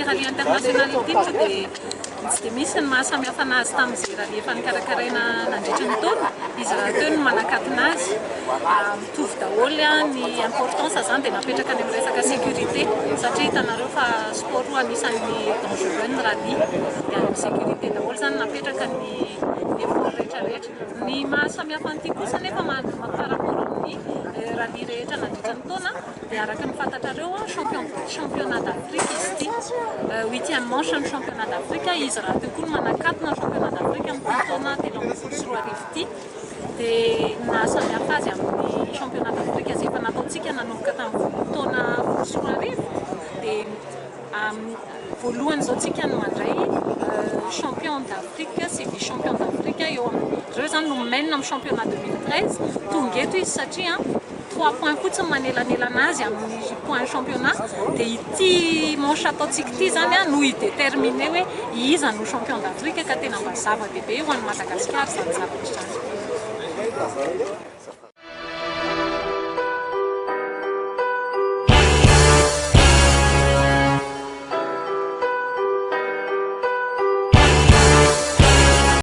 rallye international ity moa dia tsy dia misy ny mahasamihafa anazy tamin'izay rallye efa nikarakaraina nandritra ny taona. Izy raha teo no manakatona azy mitovy daholo ny importance zany dia napetraka any amin'ny resaka sécurité satria hitanareo fa sport roa anisan'ny dangereux ny rallye dia any amin'ny sécurité daholo zany napetraka ny effort rehetrarehetra. Ny mahasamihafa an'ity kosa nefa par rapport amin'ny rallye rehetra nandritra ny taona dia araka ny fantatrareo championnat d'Afrique izy ity 8e manche ny championnat d'Afrique izy raha teo koa no manakatona championnat d'Afrique amin'ny taona 2024 ity dia nahasamihafa azy amin'ny championnat d'Afrique izay efa nataontsika nanomboka tamin'ny taona 2024 dia voalohany zao tsika no mandray champion d'Afrique sy vice champion d'Afrique eo amin'ireo zany no menina amin'ny championnat 2013 tonga eto izy satria 3 points fotsiny manelanelana azy amin'ny point championnat dia ity manche ataontsika ity zany no hidétermine hoe iza no champion d'Afrique ka tena mba zava-dehibe ho an'ny Madagasikara zany zavatra zany.